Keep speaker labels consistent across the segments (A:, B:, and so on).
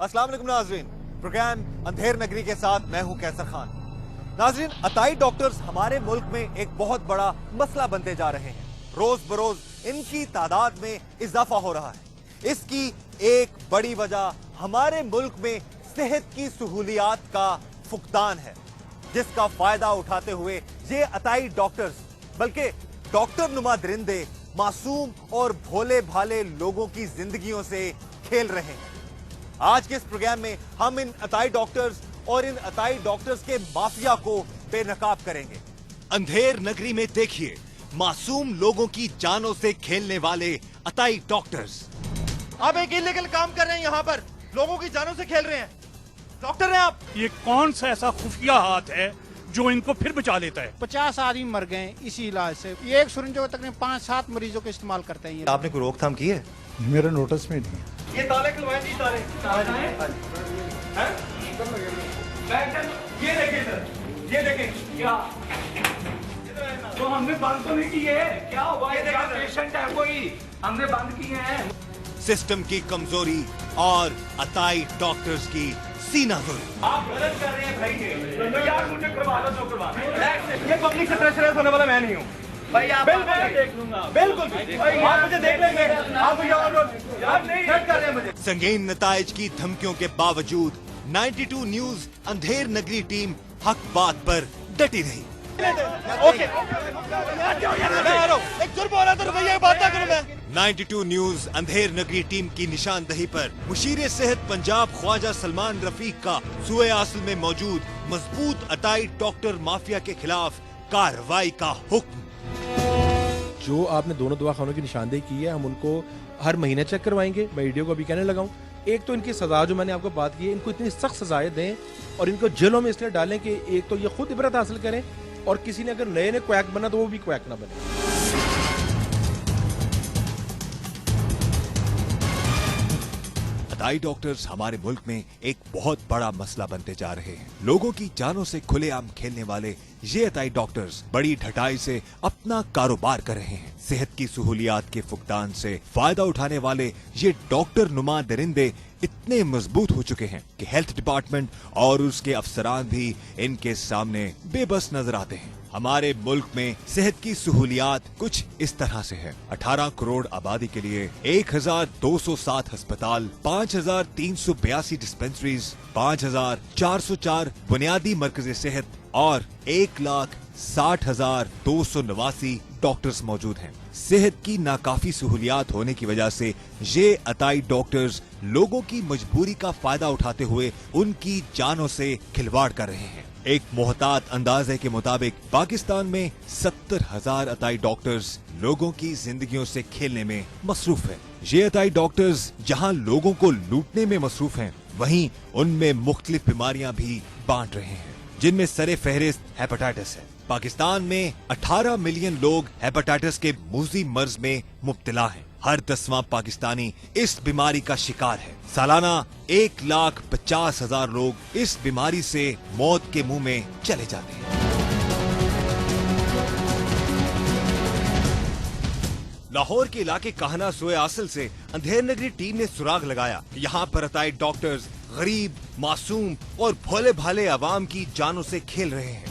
A: अस्सलाम वालेकुम नाज़रीन, प्रोग्राम अंधेर नगरी के साथ मैं हूं कैसर खान। नाज़रीन, अताई डॉक्टर्स हमारे मुल्क में एक बहुत बड़ा मसला बनते जा रहे हैं। रोज बरोज इनकी तादाद में इजाफा हो रहा है। इसकी एक बड़ी वजह हमारे मुल्क में सेहत की सहूलियात का फुकदान है, जिसका फायदा उठाते हुए ये अताई डॉक्टर्स बल्कि डॉक्टर नुमा दरिंदे मासूम और भोले भाले लोगों की जिंदगियों से खेल रहे हैं। आज के इस प्रोग्राम में हम इन अताई डॉक्टर्स और इन अताई डॉक्टर्स के माफिया को बेनकाब करेंगे।
B: अंधेर नगरी में देखिए मासूम लोगों की जानों से खेलने वाले अताई डॉक्टर्स।
A: आप एक इलीगल काम कर रहे हैं, यहाँ पर लोगों की जानों से खेल रहे हैं। डॉक्टर हैं आप।
C: ये कौन सा ऐसा खुफिया हाथ है जो इनको फिर बचा लेता है?
D: 50 आदमी मर गए इसी इलाज से। ये एक सुरंजों तकरीबन 5-7 मरीजों को इस्तेमाल करते हैं।
A: आपने कोई रोकथाम की है?
E: मेरे नोटिस में नहीं है।
A: ये ताले खुलवाए जी, ताले
F: ये देखें सर, ये देखें क्या तो हमने बंद तो नहीं किए, क्या हुआ? ये देखा पेशेंट है कोई, हमने बंद किए हैं।
B: सिस्टम की कमजोरी और अताई डॉक्टर्स की सीनाजोरी।
F: आप गलत कर रहे हैं भाई। तो यार मुझे करवा लो जो करवा।
A: ये पब्लिक से प्रेशराइज होने वाला मैं नहीं हूँ
F: भाई। आप
A: बिल्कुल
F: देख लूंगा,
A: बिल्कुल आप मुझे देख लेंगे। आप मुझे
F: यार नहीं
A: कर रहे हैं मुझे।
B: संगीन नताइज की धमकियों के बावजूद 92 न्यूज अंधेर नगरी टीम हक बात पर डटी रही।
A: ओके, मैं आ रहा हूँ। एक जुर्म हो रहा था, रुपये बात ना करूँ मैं।
B: 92 न्यूज अंधेर नगरी टीम की निशानदही पर मुशीर सेहत पंजाब ख्वाजा सलमान रफीक का सूए आसल में मौजूद मजबूत अताई डॉक्टर माफिया के खिलाफ कार्रवाई का हुक्म।
G: जो आपने दोनों दवाखानों की निशानदेही की है, हम उनको हर महीने चेक करवाएंगे। मैं वीडियो को अभी कहने लगा हूँ। एक तो इनकी सजा जो मैंने आपको बात की है, इनको इतनी सख्त सजाएं दें और इनको जेलों में इसलिए डालें कि एक तो ये खुद इबरत हासिल करें और किसी ने अगर नए ने क्वैक बना तो वो भी क्वैक ना बने।
B: अताई डॉक्टर्स हमारे मुल्क में एक बहुत बड़ा मसला बनते जा रहे हैं। लोगों की जानों से खुलेआम खेलने वाले ये अताई डॉक्टर्स बड़ी ढटाई से अपना कारोबार कर रहे हैं। सेहत की सहूलियात के फुकदान से फायदा उठाने वाले ये डॉक्टर नुमा दरिंदे इतने मजबूत हो चुके हैं कि हेल्थ डिपार्टमेंट और उसके अफसरान भी इनके सामने बेबस नजर आते हैं। हमारे मुल्क में सेहत की सहूलियात कुछ इस तरह से है। 18 करोड़ आबादी के लिए 1207 अस्पताल, 5382 डिस्पेंसरीज, 5404 बुनियादी मरकज़े सेहत और 1,60,289 डॉक्टर्स मौजूद हैं। सेहत की नाकाफी सहूलियात होने की वजह से ये अताई डॉक्टर्स लोगों की मजबूरी का फायदा उठाते हुए उनकी जानों से खिलवाड़ कर रहे हैं। एक मोहतात अंदाजे के मुताबिक पाकिस्तान में 70,000 अताई डॉक्टर्स लोगों की जिंदगियों से खेलने में मसरूफ है। ये अताई डॉक्टर्स जहां लोगों को लूटने में मसरूफ हैं, वहीं उनमें मुख्तलिफ बीमारियां भी बांट रहे हैं, जिनमें सरे फहरिस्त हेपेटाइटिस है। पाकिस्तान में 18 मिलियन लोग हेपेटाइटिस के मूजी मर्ज में मुब्तला हैं। हर 10वां पाकिस्तानी इस बीमारी का शिकार है। सालाना 1,50,000 लोग इस बीमारी से मौत के मुंह में चले जाते हैं। लाहौर के इलाके काहना सोए आसल से अंधेर नगरी टीम ने सुराग लगाया। यहाँ पर अताई डॉक्टर्स गरीब, मासूम और भोले भाले आवाम की जानों से खेल रहे हैं।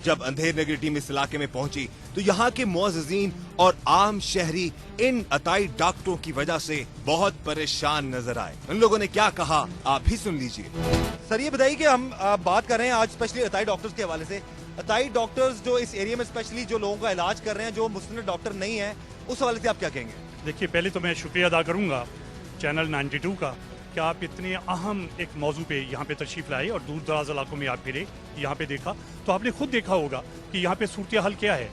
B: जब अंधेर नगरी टीम इस इलाके में पहुंची तो यहाँ के मुअज़्ज़िज़ीन और आम शहरी इन अताई डॉक्टरों की वजह से बहुत परेशान नजर आए। उन लोगों ने क्या कहा आप भी सुन लीजिए।
A: सर, ये बताइए कि हम बात कर रहे हैं आज स्पेशली अताई डॉक्टर्स के हवाले से। अताई डॉक्टर्स जो इस एरिया में स्पेशली जो लोगों का इलाज कर रहे हैं, जो मुस्लिम डॉक्टर नहीं है, उस हवाले से आप क्या कहेंगे?
C: देखिए, पहले तो मैं शुक्रिया अदा करूंगा चैनल 92 का कि आप इतने अहम एक मौजू पे यहाँ पे तशरीफ लाए और दूर दराज इलाकों में आप फिरे, यहाँ पे देखा तो आपने खुद देखा होगा कि यहाँ पे सूरत हाल क्या है।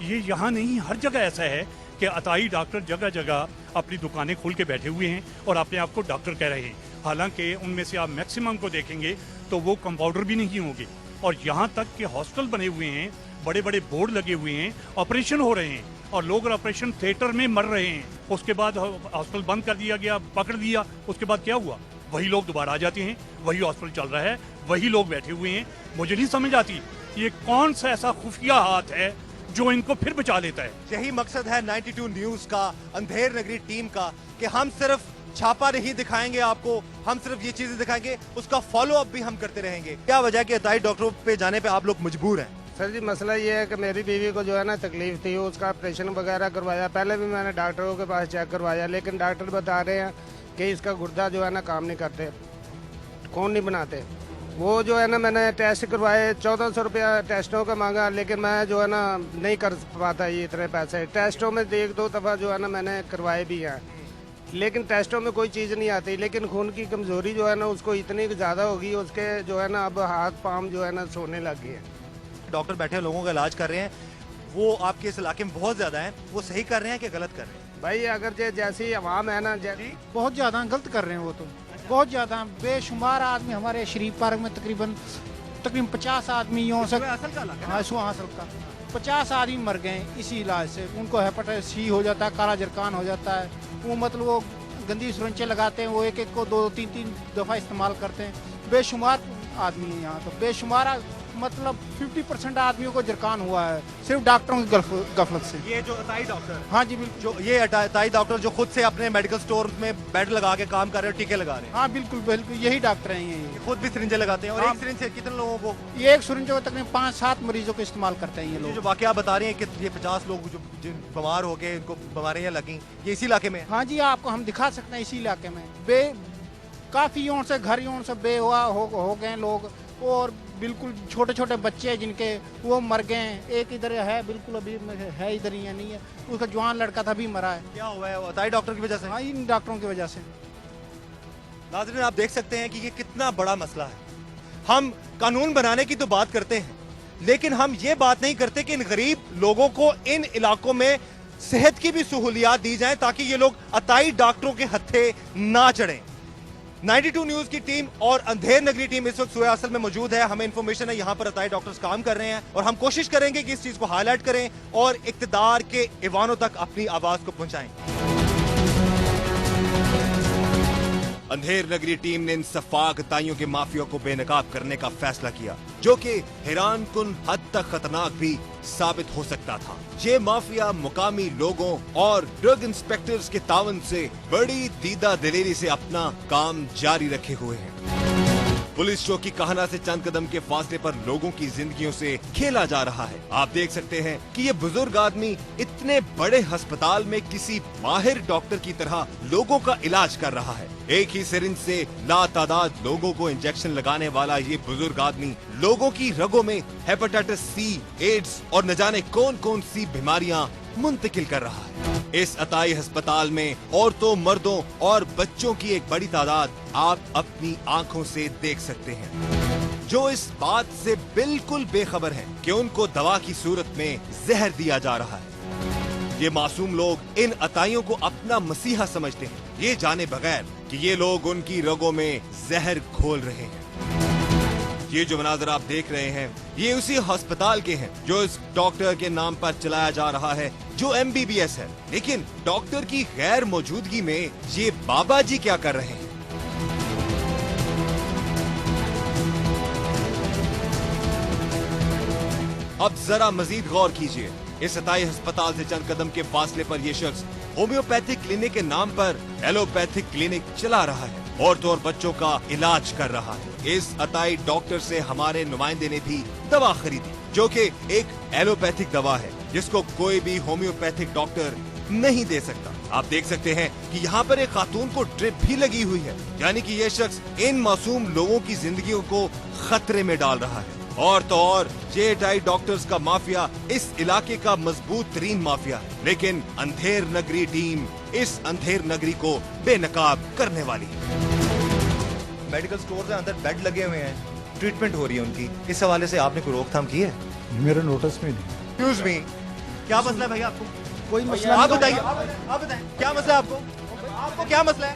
C: ये यहाँ नहीं, हर जगह ऐसा है कि अताई डॉक्टर जगह जगह अपनी दुकानें खोल के बैठे हुए हैं और अपने आप को डॉक्टर कह रहे हैं। हालांकि उनमें से आप मैक्सिमम को देखेंगे तो वो कंपाउंडर भी नहीं होंगे। और यहाँ तक कि हॉस्पिटल बने हुए हैं, बड़े बड़े बोर्ड लगे हुए हैं, ऑपरेशन हो रहे हैं और लोग ऑपरेशन थिएटर में मर रहे हैं। उसके बाद हॉस्पिटल बंद कर दिया गया, पकड़ दिया, उसके बाद क्या हुआ? वही लोग दोबारा आ जाते हैं, वही हॉस्पिटल चल रहा है, वही लोग बैठे हुए हैं। मुझे नहीं समझ आती ये कौन सा ऐसा खुफिया हाथ है जो इनको फिर बचा लेता है।
A: यही मकसद है 92 न्यूज का, अंधेर नगरी टीम का, कि हम सिर्फ छापा नहीं दिखाएंगे आपको, हम सिर्फ ये चीजें दिखाएंगे, उसका फॉलो अप भी हम करते रहेंगे। क्या वजह कि अताई डॉक्टरों पे जाने पे आप लोग मजबूर हैं?
E: सर जी मसला ये है कि मेरी बीवी को जो है ना तकलीफ थी, उसका ऑपरेशन वगैरह करवाया। पहले भी मैंने डॉक्टरों के पास चेक करवाया, लेकिन डॉक्टर बता रहे हैं कि इसका गुर्दा जो है ना काम नहीं करते, खून नहीं बनाते। वो जो है ना मैंने टेस्ट करवाए, 1400 रुपया टेस्टों का मांगा, लेकिन मैं जो है ना नहीं कर पाता ये इतने पैसे। टेस्टों में 1-2 दफ़ा जो है ना मैंने करवाए भी हैं, लेकिन टेस्टों में कोई चीज़ नहीं आती। लेकिन खून की कमज़ोरी जो है ना उसको इतनी ज़्यादा होगी, उसके जो है ना अब हाथ पाँव जो है ना सोने लग गए हैं।
A: डॉक्टर बैठे हैं, लोगों का इलाज कर रहे हैं, वो आपके इस इलाके में बहुत ज्यादा हैं, वो सही कर रहे हैं कि गलत कर रहे हैं?
E: भाई अगर जैसी आवाम है ना,
D: बहुत ज़्यादा गलत कर रहे हैं वो तो, बहुत ज़्यादा। बेशुमार आदमी हमारे शरीफ पार्क में तकरीबन 50 आदमियों से, हाँ सुहासल का 50 आदमी मर गए इसी इलाज से। उनको हेपेटाइटिस सी हो जाता है, काला जरकान हो जाता है। वो मतलब वो गंदी सुरंचें लगाते हैं, वो एक को 2-3 दफ़ा इस्तेमाल करते हैं। बेशुमार आदमी है यहाँ तो, बेशुमार मतलब 50% आदमियों को जरकान हुआ है सिर्फ डॉक्टरों की गफलत से।
A: ये जो अताई डॉक्टर,
D: हाँ जी बिल्कुल,
A: जो ये अताई डॉक्टर जो खुद से अपने मेडिकल स्टोर में बेड लगा के काम कर रहे हैं, टीके लगा रहे हैं।
D: हाँ बिल्कुल बिल्कुल, यही डॉक्टर हैं ये
A: खुद भी सिरिंजें लगाते हैं। और
D: हाँ।
A: एक सिरिंज से कितने लोगों को?
D: ये एक सिरिंज को तकरीबन 5-7 मरीजों को इस्तेमाल करते हैं ये
A: ये
D: लोग।
A: जो वाकया बता रहे हैं कि ये 50 लोग जो जिन बीमार हो गए, इनको बीमारियां लगी, ये इसी इलाके में है?
D: हाँ जी, आपको हम दिखा सकते हैं इसी इलाके में। काफी यों से घर यों से बेहुआ हो गए लोग, और बिल्कुल छोटे छोटे बच्चे जिनके वो मर गए हैं। एक इधर है बिल्कुल, अभी है इधर ही या नहीं है, उसका जवान लड़का था, भी मरा है।
A: क्या हुआ है? अताई डॉक्टर की वजह से?
D: हाँ, इन डॉक्टरों की वजह से।
A: नाज़रीन, आप देख सकते हैं कि ये कितना बड़ा मसला है। हम कानून बनाने की तो बात करते हैं, लेकिन हम ये बात नहीं करते कि इन गरीब लोगों को इन इलाकों में सेहत की भी सहूलियात दी जाए, ताकि ये लोग अताई डॉक्टरों के हत्थे ना चढ़ें। 92 न्यूज की टीम और अंधेर नगरी टीम इस वक्त सुयासल में मौजूद है। हमें इंफॉर्मेशन है यहाँ पर अताई डॉक्टर्स काम कर रहे हैं, और हम कोशिश करेंगे कि इस चीज को हाईलाइट करें और इक्तदार के ऐवानों तक अपनी आवाज को पहुंचाएं। अंधेर नगरी टीम ने इन सफाक अताइयों के माफिया को बेनकाब करने का फैसला किया, जो कि हैरान कुन हद तक खतरनाक भी साबित हो सकता था। ये माफिया मुकामी लोगों और ड्रग इंस्पेक्टर्स के तावन से बड़ी दीदा दिलेरी से अपना काम जारी रखे हुए हैं। पुलिस चौकी कहना से चंद कदम के फासले पर लोगों की जिंदगियों से खेला जा रहा है। आप देख सकते हैं कि ये बुजुर्ग आदमी इतने बड़े अस्पताल में किसी माहिर डॉक्टर की तरह लोगों का इलाज कर रहा है। एक ही सिरिंज से लातादाद लोगों को इंजेक्शन लगाने वाला ये बुजुर्ग आदमी लोगों की रगों में हेपेटाइटिस सी, एड्स और न जाने कौन कौन सी बीमारियां मुंतकिल कर रहा है। इस अताई अस्पताल में औरतों, मर्दों और बच्चों की एक बड़ी तादाद आप अपनी आंखों से देख सकते हैं, जो इस बात से बिल्कुल बेखबर हैं कि उनको दवा की सूरत में जहर दिया जा रहा है। ये मासूम लोग इन अताइयों को अपना मसीहा समझते हैं, ये जाने बगैर कि ये लोग उनकी रगों में जहर घोल रहे हैं। ये जो मनाजर आप देख रहे हैं, ये उसी अस्पताल के हैं जो इस डॉक्टर के नाम पर चलाया जा रहा है, जो MBBS है। लेकिन डॉक्टर की गैर मौजूदगी में ये बाबा जी क्या कर रहे हैं? अब जरा मजीद गौर कीजिए। इस अताई अस्पताल से चंद कदम के फासले पर यह शख्स होम्योपैथिक क्लिनिक के नाम पर एलोपैथिक क्लिनिक चला रहा है, औरतों और बच्चों का इलाज कर रहा है। इस अताई डॉक्टर से हमारे नुमाइंदे ने भी दवा खरीदी, जो कि एक एलोपैथिक दवा है, जिसको कोई भी होम्योपैथिक डॉक्टर नहीं दे सकता। आप देख सकते हैं कि यहाँ पर एक खातून को ड्रिप भी लगी हुई है, यानी कि यह शख्स इन मासूम लोगों की जिंदगियों को खतरे में डाल रहा है। और तो और ये अताई डॉक्टर्स का माफिया इस इलाके का मजबूत तरीन माफिया है, लेकिन अंधेर नगरी टीम इस अंधेर नगरी को बेनकाब करने वाली है। मेडिकल स्टोर के अंदर बेड लगे हुए हैं, ट्रीटमेंट हो रही है उनकी, इस हवाले से आपने कोई रोकथाम की है?
H: मेरे नोटिस में नहीं।
A: एक्सक्यूज मी, क्या मसला है भाई आपको?
D: कोई मसला
A: आप बताइए, आप बताएं क्या मसला है आपको? आपको क्या मसला है?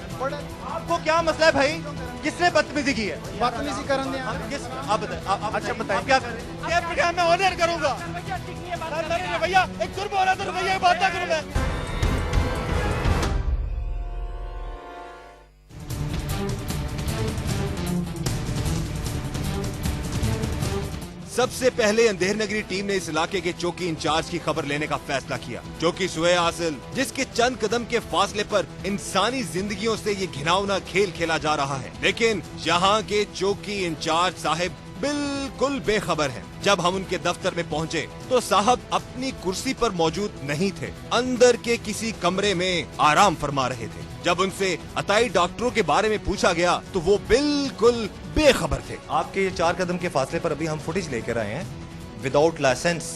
A: आपको क्या मसला है भाई? किसने बदतमीजी की है?
D: बदतमीजी करन दे
A: आप बताएं, आप अच्छा बताएं, आप क्या कर रहे हैं? ये प्रोग्राम मैं ऑनर करूंगा। भैया एक जुर्म हो रहा है, तो भैया बात ना करूं मैं।
B: सबसे पहले अंधेर नगरी टीम ने इस इलाके के चौकी इंचार्ज की खबर लेने का फैसला किया। चौकी सुहे आसिल, जिसके चंद कदम के फासले पर इंसानी जिंदगियों से ये घिनौना खेल खेला जा रहा है, लेकिन यहाँ के चौकी इंचार्ज साहब बिल्कुल बेखबर हैं। जब हम उनके दफ्तर में पहुँचे तो साहब अपनी कुर्सी पर मौजूद नहीं थे, अंदर के किसी कमरे में आराम फरमा रहे थे। जब उनसे अताई डॉक्टरों के बारे में पूछा गया तो वो बिल्कुल बेखबर थे।
A: आपके ये 4 कदम के फासले पर अभी हम फुटेज लेकर आए हैं। विदाउट लाइसेंस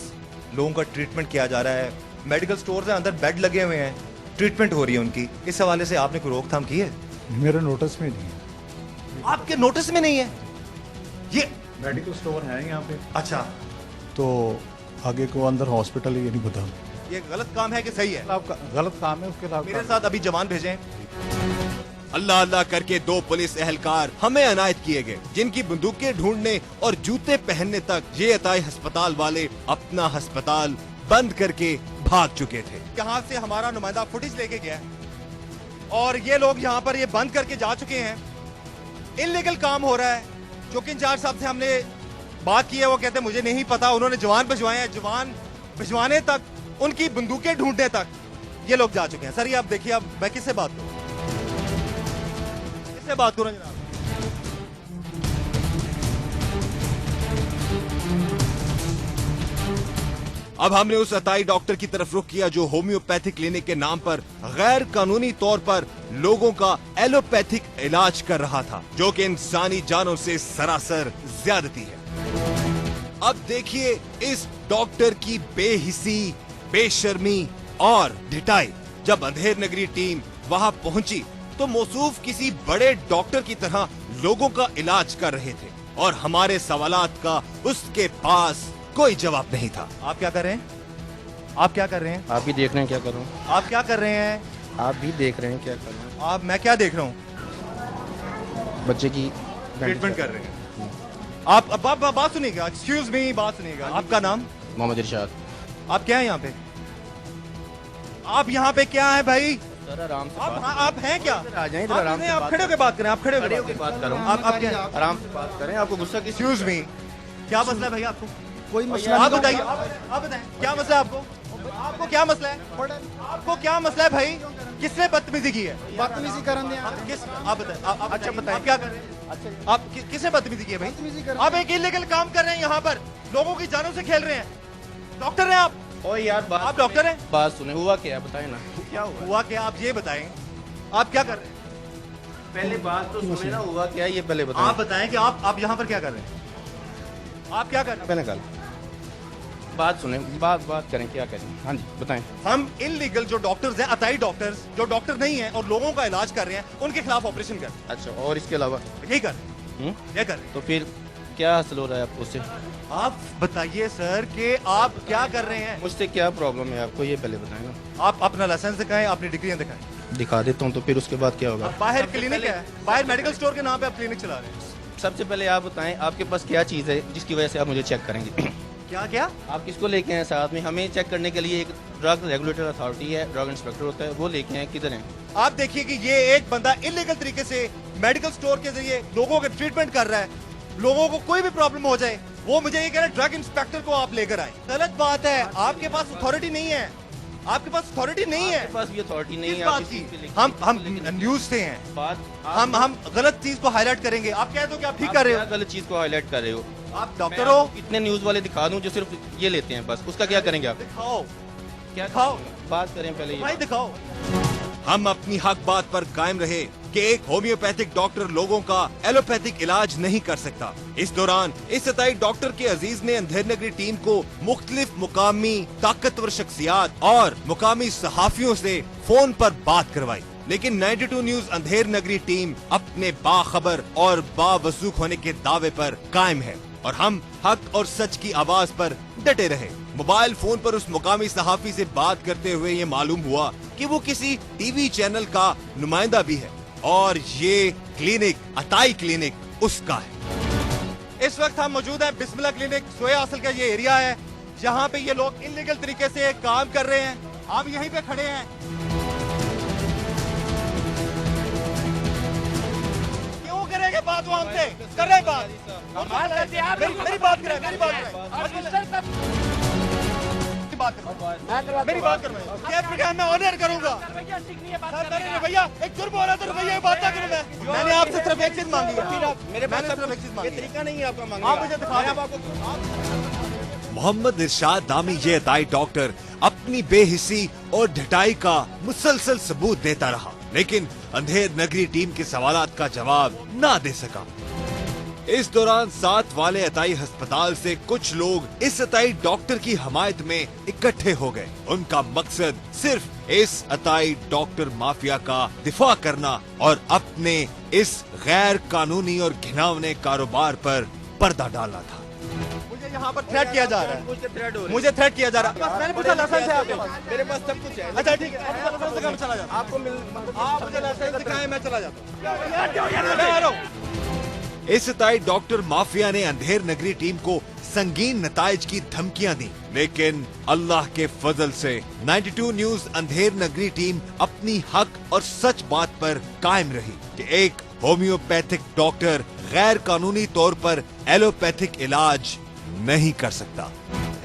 A: लोगों का ट्रीटमेंट किया जा रहा है। मेडिकल स्टोर के अंदर बेड लगे हुए हैं, ट्रीटमेंट हो रही है उनकी। इस हवाले से आपने कोई रोकथाम की है?
H: मेरे नोटिस में नहीं है।
A: आपके नोटिस में नहीं है? ये
H: मेडिकल स्टोर है यहाँ पे,
A: अच्छा,
H: तो आगे को अंदर हॉस्पिटल ये नहीं पता।
A: ये गलत काम है कि सही है?
H: आपका गलत काम है, उसके खिलाफ
A: मेरे साथ अभी जवान भेजें।
B: अल्लाह अल्लाह करके 2 पुलिस एहलकार हमें अनायत किए गए, जिनकी बंदूकें ढूंढने और जूते पहनने तक ये अताई अस्पताल वाले अपना अस्पताल बंद करके भाग चुके थे।
A: यहाँ से हमारा नुमाइंदा फुटेज लेके गया और ये लोग यहाँ पर ये बंद करके जा चुके हैं। इल्लीगल काम हो रहा है। चौकी इंचार्ज साहब से हमने बात की है, वो कहते हैं मुझे नहीं पता। उन्होंने जवान भिजवाए हैं, जवान भिजवाने तक, उनकी बंदूकें ढूंढने तक ये लोग जा चुके हैं। सर ये आप देखिए, अब मैं किससे बात करूं? किससे बात करूं जनाब?
B: अब हमने उस अताई डॉक्टर की तरफ रुख किया जो होम्योपैथिक क्लिनिक के नाम पर गैर कानूनी तौर पर लोगों का एलोपैथिक इलाज कर रहा था, जो कि इंसानी जानों से सरासर ज्यादती है। अब देखिए इस डॉक्टर की बेहिसी, बेशर्मी और ढिठाई। जब अंधेर नगरी टीम वहां पहुंची तो मौसूफ किसी बड़े डॉक्टर की तरह लोगों का इलाज कर रहे थे और हमारे सवालात का उसके पास कोई जवाब नहीं था।
A: आप क्या कर रहे हैं? आप क्या कर रहे हैं?
I: आप भी देख रहे हैं क्या कर रहा हूँ?
A: आप क्या कर रहे हैं?
I: आप भी देख रहे हैं क्या कर रहा हूँ?
A: आप, मैं क्या देख रहा हूँ?
I: बच्चे की
A: ट्रीटमेंट कर रहे हैं। आप बात सुनिएगा, एक्सक्यूज मी, बात सुनिएगा। आपका नाम?
I: मोहम्मद इरशाद।
A: आप क्या है यहाँ पे? आप यहाँ पे क्या है भाई?
I: सर आराम से
A: आप हैं क्या?
I: आ जाएं इधर, आराम से
A: आप खड़े होकर बात करें। आप खड़े होकर
I: बात करो।
A: आप क्या?
I: आराम से बात करें। आपको गुस्सा किस?
A: एक्सक्यूज मी, क्या मसला है भाई आपको?
H: कोई मसला
A: आप बताइए, आप बताएं क्या मसला है आपको? आपको क्या मसला है? आपको क्या मसला है भाई? किसने बदतमीजी की है?
D: बदतमीजी करन दे
A: किस? आप बताएं। आप अच्छा बताएं, आप क्या कर रहे हैं? आप किसने बदतमीजी की है भाई? आप एक इलीगल काम कर रहे हैं यहाँ पर, लोगों की जानों से खेल रहे हैं। डॉक्टर हैं आप?
I: ओ यार बात,
A: आप डॉक्टर हैं?
I: बात सुने, हुआ क्या बताएं ना। क्या
A: हुआ क्या? आप ये बताएं, आप क्या कर रहे हैं?
I: पहले बात तो सुने ना, हुआ क्या ये पहले बताएं।
A: आप बताएं कि आप यहाँ पर क्या कर रहे हैं? आप क्या कर रहे हैं?
I: पहले कल बात सुने, बात करें, क्या करें? हाँ जी बताएं।
A: हम इलीगल जो डॉक्टर्स हैं, अताई डॉक्टर्स जो डॉक्टर नहीं हैं और लोगों का इलाज कर रहे हैं, उनके खिलाफ ऑपरेशन कर रहे
I: अच्छा, और इसके अलावा
A: हैं। यही कर रहे हैं, ये कर रहे हैं।
I: तो फिर क्या हासिल हो रहा है आपको उससे?
A: आप बताइए सर कि आप क्या कर रहे हैं?
I: मुझसे क्या प्रॉब्लम है आपको, ये पहले बताएं ना।
A: आप अपना लाइसेंस दिखाएं, अपनी डिग्रियां दिखाएं।
I: दिखा देता हूँ, तो फिर उसके बाद क्या होगा?
A: अब बाहर क्लिनिक है, बाहर मेडिकल स्टोर के नाम पे आप क्लिनिक चला रहे हैं।
I: सबसे पहले आप बताएं आपके पास क्या चीज़ है जिसकी वजह से आप मुझे चेक करेंगे?
A: क्या क्या?
I: आप किसको लेके आए साथ में? हमें चेक करने के लिए एक ड्रग रेगुलेटर अथॉरिटी है, ड्रग इंस्पेक्टर होता है, वो लेके आए। किधर हैं
A: आप? देखिए कि ये एक बंदा इलीगल तरीके से मेडिकल स्टोर के जरिए लोगों का ट्रीटमेंट कर रहा है। लोगों को कोई भी प्रॉब्लम हो जाए, वो मुझे ये कह रहा है ड्रग इंस्पेक्टर को आप लेकर आए। गलत बात है, आपके पास अथॉरिटी नहीं है। आपके पास अथॉरिटी नहीं है।
I: आपके पास भी अथॉरिटी नहीं
A: किस
I: है।
A: बात की? हम न्यूज से हैं।
I: बात
A: हम गलत चीज को हाईलाइट करेंगे। आप कह दो कि आप ठीक कर रहे हो।
I: गलत चीज को हाईलाइट कर रहे हो।
A: आप डॉक्टर हो?
I: कितने न्यूज वाले दिखा दूं जो सिर्फ ये लेते हैं, बस उसका क्या करेंगे आप?
A: दिखाओ,
I: क्या
A: दिखाओ,
I: बात करें पहले ये।
A: भाई दिखाओ।
B: हम अपनी हक बात पर कायम रहे कि एक होम्योपैथिक डॉक्टर लोगों का एलोपैथिक इलाज नहीं कर सकता। इस दौरान इस अताई डॉक्टर के अजीज ने अंधेर नगरी टीम को मुख्तलिफ मुकामी ताकतवर शख्सियात और मुकामी सहाफियों से फोन पर बात करवाई, लेकिन 92 न्यूज अंधेर नगरी टीम अपने बाखबर और बावसूख होने के दावे पर कायम है और हम हक और सच की आवाज पर डटे रहे। मोबाइल फोन पर उस मुकामी सहाफी से बात करते हुए ये मालूम हुआ कि वो किसी टीवी चैनल का नुमाइंदा भी है और ये क्लिनिक, अताई क्लिनिक उसका है।
A: इस वक्त हम मौजूद हैं बिस्मिल्लाह क्लिनिक, सोए हासिल का ये एरिया है जहाँ पे ये लोग इलीगल तरीके से काम कर रहे हैं। हम यहीं पे खड़े हैं। क्यों करेंगे के बात वो हमसे कर रहे बात, मेरी बात करें, मेरी बात करें, ये प्रोग्राम मैं ऑनर करूंगा। सर मेरे भैया एक जुर्म हो रहा है तो भैया बात ना करूं मैंने आपसे सिर्फ एक चीज मांगी है, मेरे पास सिर्फ एक चीज मांगी है, तरीका नहीं है आपका मांगने का, आप मुझे दिखाएं।
B: मोहम्मद इरशाद नामी ये अताई डॉक्टर अपनी बेहिसी और ढटाई का मुसलसल सबूत देता रहा, लेकिन अंधेर नगरी टीम के सवालात का जवाब ना दे सका। इस दौरान साथ वाले अताई अस्पताल से कुछ लोग इस अताई डॉक्टर की हमायत में इकट्ठे हो गए। उनका मकसद सिर्फ इस अताई डॉक्टर माफिया का दिफा करना और अपने इस गैर कानूनी और घिनौने कारोबार पर पर्दा डालना था।
A: मुझे यहाँ पर थ्रेट किया जा रहा है, मुझे थ्रेट किया जा रहा है। मैंने पूछा लाइसेंस है आपके पास? मेरे पास सब कुछ है। अच्छा ठीक है, लाइसेंस दिखाएं, मैं चला जाता हूं। आप मुझे लाइसेंस दिखाएं, मैं चला जाता हूं। इस अताई डॉक्टर माफिया ने अंधेर नगरी टीम को संगीन नताइज की धमकियां दी, लेकिन अल्लाह के फजल से 92 न्यूज अंधेर नगरी टीम अपनी हक और सच बात पर कायम रही कि एक होम्योपैथिक डॉक्टर गैर कानूनी तौर पर एलोपैथिक इलाज नहीं कर सकता।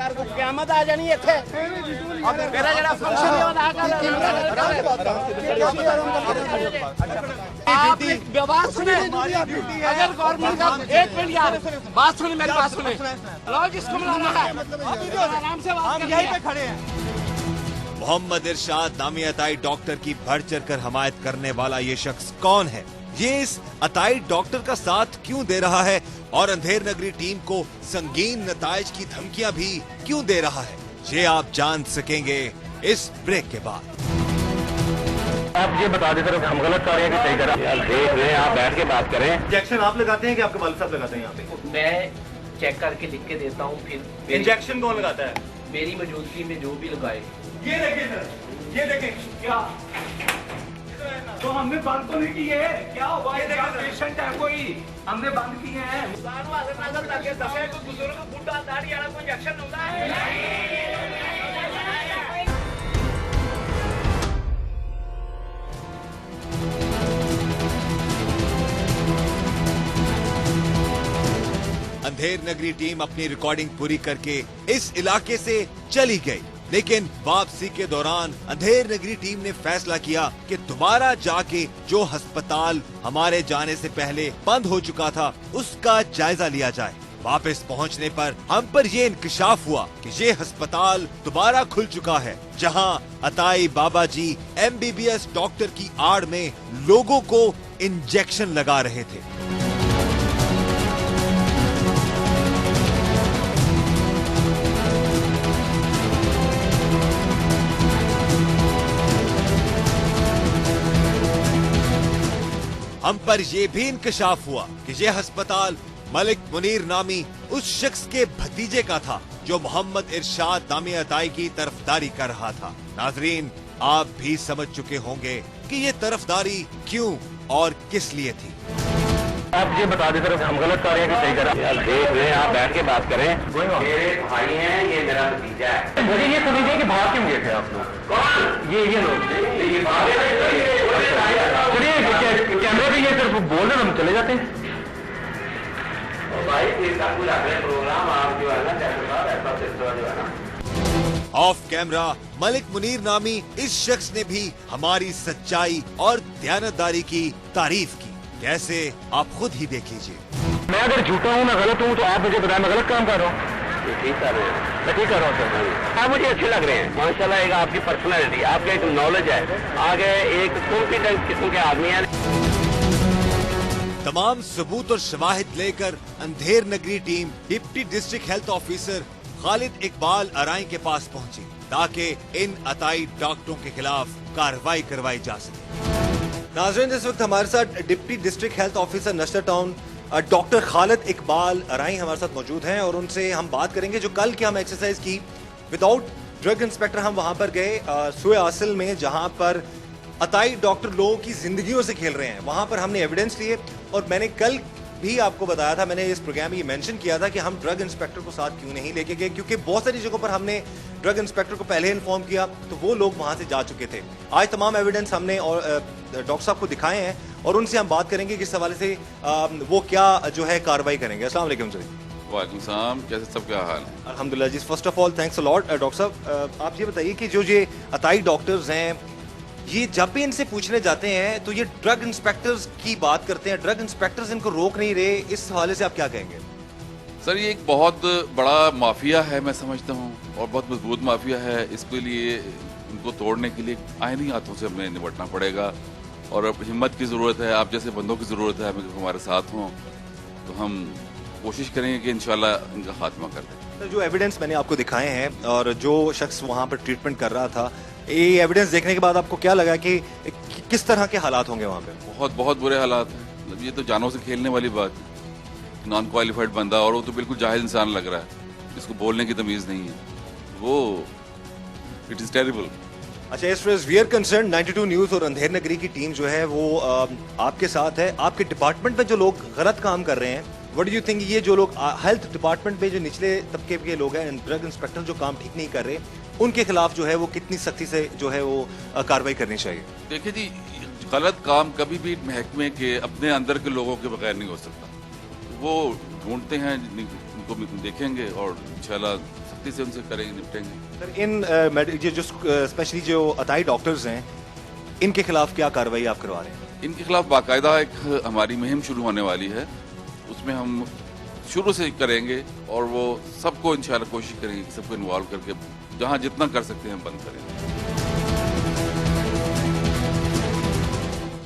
E: क़यामत आ जानी है इत्थे। मेरा जरा फंक्शन आप बात सुने, अगर गवर्नमेंट का एक मिनट यार बात सुने, मेरी बात सुने, लो जिसको बुलाना है आराम से बात करिए, यहीं पे खड़े हैं।
B: मोहम्मद इरशाद नामी अताई डॉक्टर की बढ़ चढ़कर हमायत करने वाला ये शख्स कौन है, ये इस अताई डॉक्टर का साथ क्यों दे रहा है और अंधेर नगरी टीम को संगीन नताइज की धमकियां भी क्यों दे रहा है, ये आप जान सकेंगे इस ब्रेक के बाद।
J: आप ये बता देते रहे हम गलत कर रहे हैं कि सही कर रहे हैं, देख रहे हैं, आप बैठ के बात करें।
A: इंजेक्शन आप लगाते हैं कि आपके वालिद साहब लगाते हैं यहाँ पे?
K: मैं चेक करके लिख के देता हूँ, फिर
A: इंजेक्शन कौन लगाता है?
K: मेरी मौजूदगी में जो भी लगाए।
F: ये देखें सर, ये देखें क्या तो हमने बंद तो नहीं किए, क्या हुआ? ये पेशेंट है कोई, हमने बंद किए हैं। बुजुर्ग बुढ़ा दाढ़ी वाला कोई इंजेक्शन होता है?
B: अंधेर नगरी टीम अपनी रिकॉर्डिंग पूरी करके इस इलाके से चली गई, लेकिन वापसी के दौरान अंधेर नगरी टीम ने फैसला किया कि दोबारा जाके जो अस्पताल हमारे जाने से पहले बंद हो चुका था उसका जायजा लिया जाए। वापस पहुंचने पर हम पर ये इंकशाफ हुआ कि ये अस्पताल दोबारा खुल चुका है, जहां अताई बाबा जी MBBS डॉक्टर की आड़ में लोगों को इंजेक्शन लगा रहे थे। हम पर यह भी इंकशाफ हुआ कि यह अस्पताल मलिक मुनीर नामी उस शख्स के भतीजे का था जो मोहम्मद इरशाद नामी अताई की तरफदारी कर रहा था। नाजरीन, आप भी समझ चुके होंगे कि ये तरफदारी क्यों और किस लिए थी।
J: आप ये बता देते रहे हम गलत कर रहे हैं कि सही कर रहे हैं, देख रहे हैं, आप बैठ के बात करें।
K: मेरे भाई हैं, ये मेरा भतीजा है।
J: मुझे ये समझिए कि बाहर क्यों गए थे आप लोग? ये लोग कैमरे पे ये सिर्फ बोल रहे हम चले जाते हैं।
K: भाई इसका पूरा प्रोग्राम आप जो है ना ऐसा जो है ना।
B: ऑफ कैमरा मलिक मुनीर नामी इस शख्स ने भी हमारी सच्चाई और दयानतदारी की तारीफ की। कैसे, आप खुद ही देख लीजिए।
J: मैं अगर झूठा हूँ, मैं गलत हूँ, तो आप मुझे बताएं मैं गलत काम कर रहा हूँ? ठीक कर रहे हैं, मैं ठीक कर रहा हूँ सर। आप मुझे अच्छे लग रहे हैं माशाल्लाह, एक आपकी पर्सनैलिटी, आपका एक नॉलेज है, आगे एक कॉम्पिटेंट किस्म के आदमी है।
B: तमाम सबूत और शवाहिद लेकर अंधेर नगरी team deputy district health officer Khalid Iqbal Arai के पास पहुंची ताकि इन अताई डॉक्टरों के खिलाफ कार्रवाई करवाई जा सके।
A: नाज़रीन, इस वक्त हमारे साथ deputy district health officer Nashar town doctor Khalid Iqbal Arai हमारे साथ मौजूद हैं और उनसे हम बात करेंगे जो कल की हम एक्सरसाइज की विदाउट ड्रग इंस्पेक्टर। हम वहां पर गए सुए आसिल में, जहां पर अताई डॉक्टर लोगों की जिंदगियों से खेल रहे हैं। वहां पर हमने एविडेंस लिए और मैंने कल भी आपको बताया था, मैंने इस प्रोग्राम में ये मेंशन किया था कि हम ड्रग इंस्पेक्टर को साथ क्यों नहीं लेके गए, क्योंकि बहुत सारी जगहों पर हमने ड्रग इंस्पेक्टर को पहले इन्फॉर्म किया तो वो लोग वहां से जा चुके थे। आज तमाम एविडेंस हमने और डॉक्टर साहब को दिखाए हैं और उनसे हम बात करेंगे कि इस हवाले से वो क्या जो है कार्रवाई करेंगे। अस्सलाम वालेकुम सर।
L: वालेकुम सलाम, कैसे सब क्या हाल है?
A: अल्हम्दुलिल्लाह जी। First of all thanks a lot doctor साहब। आप ये बताइए कि जो ये अताई डॉक्टर्स हैं, ये जब भी इनसे पूछने जाते हैं तो ये ड्रग इंस्पेक्टर्स की बात करते हैं, ड्रग इंस्पेक्टर्स इनको रोक नहीं रहे, इस हवाले से आप क्या कहेंगे?
L: सर ये एक बहुत बड़ा माफिया है मैं समझता हूँ, और बहुत मजबूत माफिया है। इसके लिए इनको तोड़ने के लिए आईनी हाथों से हमें निपटना पड़ेगा और अब हिम्मत की ज़रूरत है, आप जैसे बंदों की ज़रूरत है हमारे साथ हों, तो हम कोशिश करेंगे कि इंशाल्लाह इनका खात्मा कर दें।
A: तो जो एविडेंस मैंने आपको दिखाए हैं और जो शख्स वहाँ पर ट्रीटमेंट कर रहा था, ये एविडेंस देखने के बाद आपको क्या लगा कि किस तरह के हालात होंगे वहाँ पे?
L: बहुत बुरे हालात हैं। मतलब ये तो जानों से खेलने वाली बात है। नॉन क्वालिफाइड बंदा, और वो तो बिल्कुल जाहिल इंसान लग रहा है, जिसको बोलने की तमीज़ नहीं है, वो इट इज़ टेरिबल।
A: अच्छा, as far as we are concern 92 news और अंधेर नगरी की टीम जो है वो आपके साथ है। आपके डिपार्टमेंट में जो लोग गलत काम कर रहे हैं, व्हाट डू यू थिंक, ये जो लोग हेल्थ डिपार्टमेंट में जो निचले तबके के लोग हैं, ड्रग इंस्पेक्टर जो काम ठीक नहीं कर रहे, उनके खिलाफ जो है वो कितनी सख्ती से जो है वो कार्रवाई करनी चाहिए?
L: देखिए जी, गलत काम कभी भी महकमे के अपने अंदर के लोगों के बगैर नहीं हो सकता। वो ढूंढते हैं, उनको देखेंगे और इंशाल्लाह सख्ती से उनसे करेंगे, निपटेंगे।
A: सर, इन ये जो स्पेशली जो अताई डॉक्टर्स हैं, इनके खिलाफ क्या कार्रवाई आप करवा रहे हैं?
L: इनके खिलाफ बाकायदा एक हमारी मुहिम शुरू होने वाली है, उसमें हम शुरू से करेंगे और वो सबको इंशाल्लाह कोशिश करेंगे, सबको इन्वॉल्व करके जहां जितना कर सकते हैं बंद करेंगे।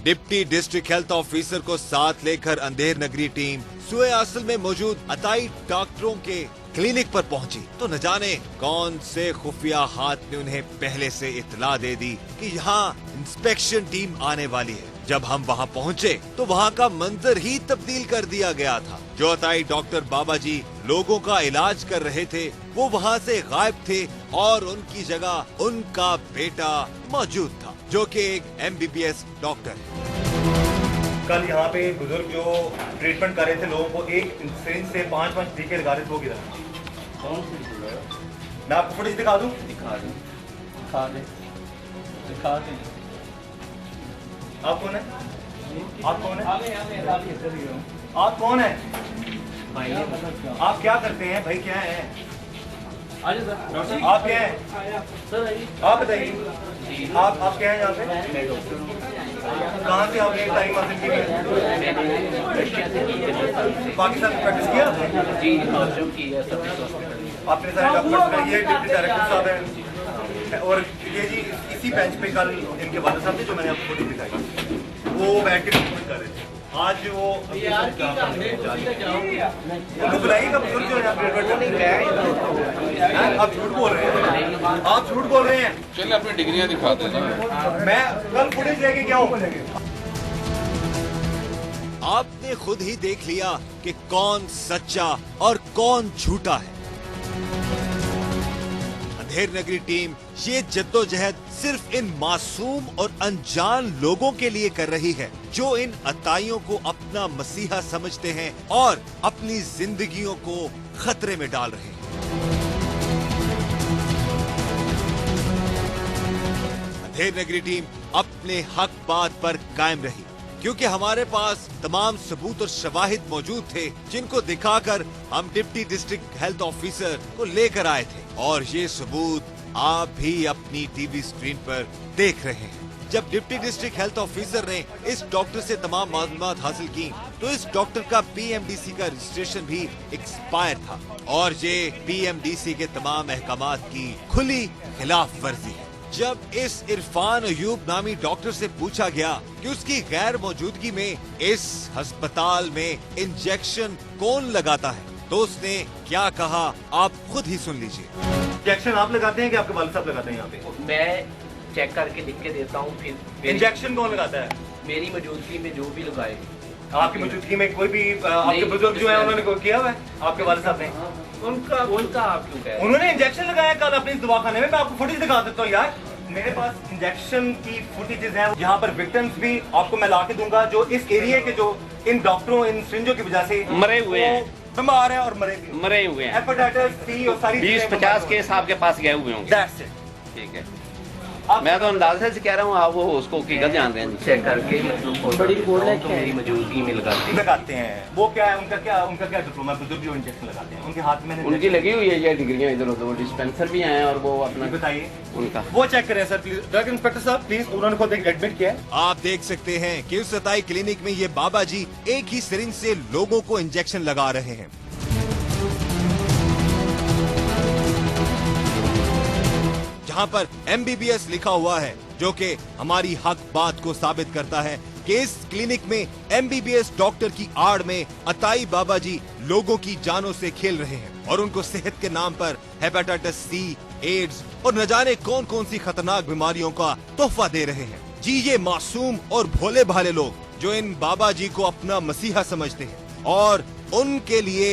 B: डिप्टी डिस्ट्रिक्ट हेल्थ ऑफिसर को साथ लेकर अंधेर नगरी टीम सूए असल में मौजूद अताई डॉक्टरों के क्लिनिक पर पहुंची तो न जाने कौन से खुफिया हाथ ने उन्हें पहले से इत्तला दे दी कि यहाँ इंस्पेक्शन टीम आने वाली है। जब हम वहाँ पहुँचे तो वहाँ का मंजर ही तब्दील कर दिया गया था। जो अताई डॉक्टर बाबा जी लोगों का इलाज कर रहे थे, वो वहाँ से गायब थे और उनकी जगह उनका बेटा मौजूद था, जो कि एक MBBS डॉक्टर है।
A: कल यहाँ पे बुजुर्ग जो ट्रीटमेंट कर रहे थे लोगों को, एक सिरिंज से 5-5 टीके लगा रहे थे, वो गिरा। मैं आपको फुटेज दिखा दूं? दिखा दे। आप कौन है? आप कौन है? आप कौन है? आप क्या करते हैं भाई? क्या है आप? क्या है? आप बताइए, आप क्या है यहाँ पे? कहाँ से आपने तारीख हासिल की? पाकिस्तान में प्रैक्टिस किया आपने? सारे डॉक्टर्स, ये डिप्टी डायरेक्टर साहब हैं और ये जी इसी बेंच पे कल इनके वाले साहब थे जो मैंने आपको फोटो दिखाई, वो बैठ के ट्रीटमेंट कर रहे थे। आज वो उनको बुलाइएगा, बुजुर्ग जो है, आप झूठ बोल रहे हैं, आप झूठ बोल रहे हैं।
L: चलिए अपनी डिग्रियां दिखा देना।
A: मैं कल फुटेज लेके क्या हूँ?
B: आपने खुद ही देख लिया कि कौन सच्चा और कौन झूठा है। अंधेर नगरी टीम ये जद्दोजहद सिर्फ इन मासूम और अनजान लोगों के लिए कर रही है जो इन अताइयों को अपना मसीहा समझते हैं और अपनी जिंदगियों को खतरे में डाल रहे हैं। अंधेर नगरी टीम अपने हक बात पर कायम रही क्योंकि हमारे पास तमाम सबूत और शवाहिद मौजूद थे जिनको दिखाकर हम डिप्टी डिस्ट्रिक्ट हेल्थ ऑफिसर को लेकर आए थे और ये सबूत आप भी अपनी टीवी स्क्रीन पर देख रहे हैं। जब डिप्टी डिस्ट्रिक्ट हेल्थ ऑफिसर ने इस डॉक्टर से तमाम मालूमात हासिल की तो इस डॉक्टर का PMDC का रजिस्ट्रेशन भी एक्सपायर था और ये PMDC के तमाम अहकामात की खुली खिलाफ वर्जी है। जब इस इरफान अयूब नामी डॉक्टर से पूछा गया कि उसकी गैर मौजूदगी में इस अस्पताल में इंजेक्शन कौन लगाता है तो उसने क्या कहा, आप खुद ही सुन लीजिए।
A: इंजेक्शन आप लगाते हैं कि आपके वालिद साहब लगाते हैं? यहाँ पे
K: मैं चेक करके लिख के देता हूँ। फिर
A: इंजेक्शन कौन लगाता है?
K: मेरी मौजूदगी में जो भी लगाए।
A: आपकी मौजूदगी में कोई भी आपके बुजुर्ग जो है उन्होंने कोई किया हुआ है? आपके वालिद साहब ने?
K: उनका आप क्यों कह रहे हैं?
A: उन्होंने इंजेक्शन लगाया कल अपने इस दवाखाने में। मैं आपको फुटेज दिखा देता हूँ यार, मेरे पास इंजेक्शन की फुटेजेस हैं। यहाँ पर विक्टिम्स भी आपको मैं ला के दूंगा जो इस एरिया के जो इन डॉक्टरों इन सिरिंजों की वजह से
K: मरे हुए हैं।
A: बीमार हैं और मरे
J: हुए हैं,
A: हेपेटाइटिस सी और सारी
J: 20-50 केस आपके पास गए हुए होंगे।
A: That's it.
J: ठीक है, मैं तो अंदाजे से कह रहा हूँ, आप वो उसको हकीकत जान रहे हैं।
F: चेक करके बड़ी तो मेरी मौजूदगी में
A: लगाते हैं। वो क्या है उनका क्या डिप्लोमा, बुजुर्ग जो इंजेक्शन लगाते हैं उनके हाथ में
J: उनकी लगी हुई है ये डिग्रियां इधर उधर, वो डिस्पेंसर भी हैं और वो अपना
A: बताइए
J: उनका
A: वो चेक करें सर प्लीज। ड्रग इंस्पेक्टर साहब प्लीज, उन्होंने खुद एडमिट किया है।
B: आप देख सकते हैं कि उस अताई क्लिनिक में ये बाबा जी एक ही सिरिंज से लोगों को इंजेक्शन लगा रहे हैं। जहां पर MBBS लिखा हुआ है, जो कि हमारी हक बात को साबित करता है कि इस क्लिनिक में MBBS डॉक्टर की आड़ में अताई बाबा जी लोगों की जानों से खेल रहे हैं और उनको सेहत के नाम पर हेपेटाइटिस सी, एड्स और न जाने कौन कौन सी खतरनाक बीमारियों का तोहफा दे रहे हैं। जी, ये मासूम और भोले भाले लोग जो इन बाबा जी को अपना मसीहा समझते हैं और उनके लिए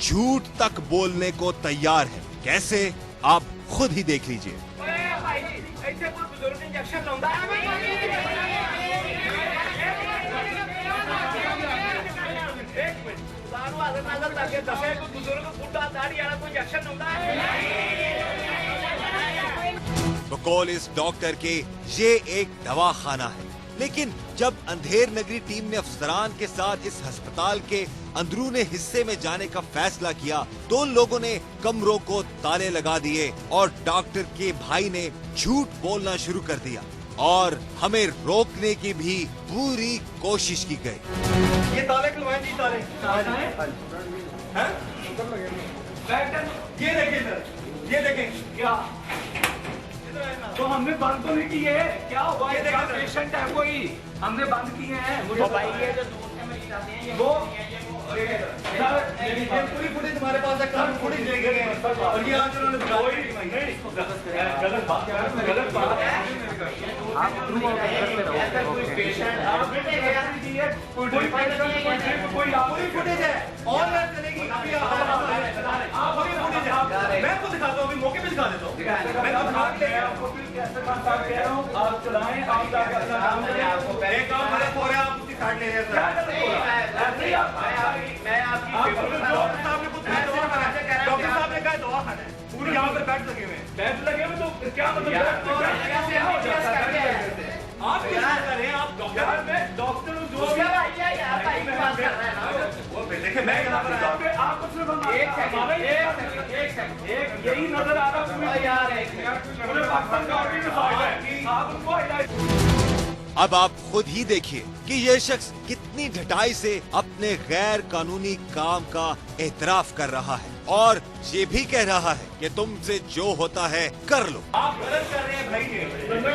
B: झूठ तक बोलने को तैयार है। कैसे, आप खुद ही देख लीजिए। बकौल इस डॉक्टर के ये एक दवा खाना है, लेकिन जब अंधेर नगरी टीम ने अफसरान के साथ इस अस्पताल के अंदरूनी हिस्से में जाने का फैसला किया तो उन लोगों ने कमरों को ताले लगा दिए और डॉक्टर के भाई ने झूठ बोलना शुरू कर दिया और हमें रोकने की भी पूरी कोशिश की गई।
A: ये ताले खुलवाएं जी, ताले हैं? ये देखिए सर, ये देखें क्या
F: तो हमने बंद तो नहीं किए, क्या हुआ? ये देखा पेशेंट है कोई, हमने बंद किए हैं। मुझे बताइए वो
A: पूरी फुटेज हमारे पास है, फुटेज ले गए और ये आज उन्होंने गलत बात पूरी फुटेज है ऑनलाइन चलेगी। मैं तो दिखाता हूँ, मौके पे दिखा देता हूँ। मैं तो आप चलाएं, एक काम गलत हो रहा है, आप उसकी साइड ले रहे हैं। डॉक्टर साहब ने कहा दवा खाना है, पूरी यहाँ पर बेड लगे हुए हैं। बेड लगे हुए तो क्या मतलब? आप क्या कर रहे हैं? आप डॉक्टर जो देखिए, मैं आपको सिर्फ एक यही नजर आ रहा है।
B: अब आप खुद ही देखिए कि यह शख्स कितनी ढटाई से अपने गैर कानूनी काम का एतराफ कर रहा है और ये भी कह रहा है कि तुमसे जो होता है कर लो।
A: आप गलत कर रहे हैं भाई,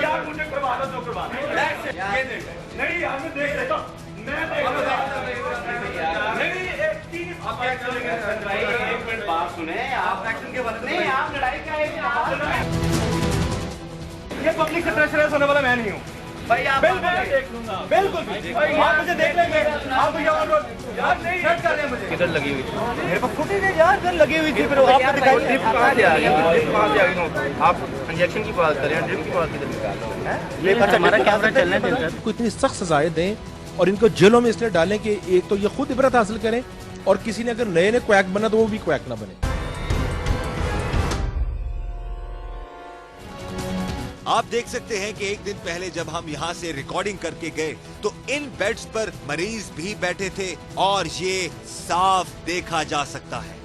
A: यार मुझे करवा दो, जो करवाना है। नहीं यार, मैं देख लेता हूँ, मैं देख लेता हूँ। नहीं, एक चीज आप एक मिनट बात सुने, आप एक्शन के बाद नहीं, आप लड़ाई का ये पब्लिक से प्रेशराइज होने वाला मैं नहीं हूँ भाई। आप देख लूंगा, बिल्कुल आप मुझे देख लेंगे। आप यार नहीं सेट कर रहे हैं मुझे।
J: किधर लगी हुई थी?
A: मेरे पास फुटेज है यार, घर लगी हुई थी, फिर आपको दिखाई
J: ड्रिप कहाँ से आ गई? आप इंजेक्शन की बात करें, ड्रिप की बात किधर निकाल रहे हैं? हमारा कैमरा चलने दें सर।
G: इनको इतनी सख्त सजाएं दें और इनको जेलों में इसलिए डालें कि एक तो ये खुद इबरत हासिल करें और किसी ने अगर नए ने क्वैक बना तो वो भी क्वैक ना बने।
B: आप देख सकते हैं कि एक दिन पहले जब हम यहाँ से रिकॉर्डिंग करके गए तो इन बेड्स पर मरीज भी बैठे थे और ये साफ देखा जा सकता है।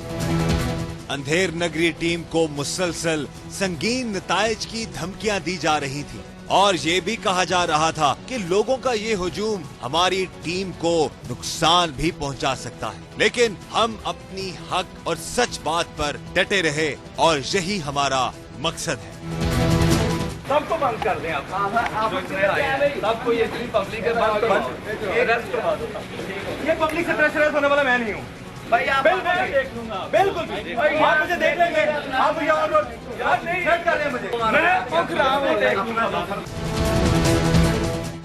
B: अंधेर नगरी टीम को मुसलसल संगीन नतायज की धमकियां दी जा रही थी और ये भी कहा जा रहा था कि लोगों का ये हुजूम हमारी टीम को नुकसान भी पहुंचा सकता है, लेकिन हम अपनी हक और सच बात पर डटे रहे और यही हमारा मकसद है।
F: सबको बंद कर दें आप। सबको ये पब्लिक के बंद
A: ये पब्लिक से प्रेशराइज होने वाला मैं नहीं हूँ
F: भाई। आप
A: बिल्कुल देख लूंगा, बिल्कुल आप मुझे देख लेंगे। आप यार नहीं सेट कर रहे हैं मुझे, मैं पहुंच रहा हूँ, देख लूंगा।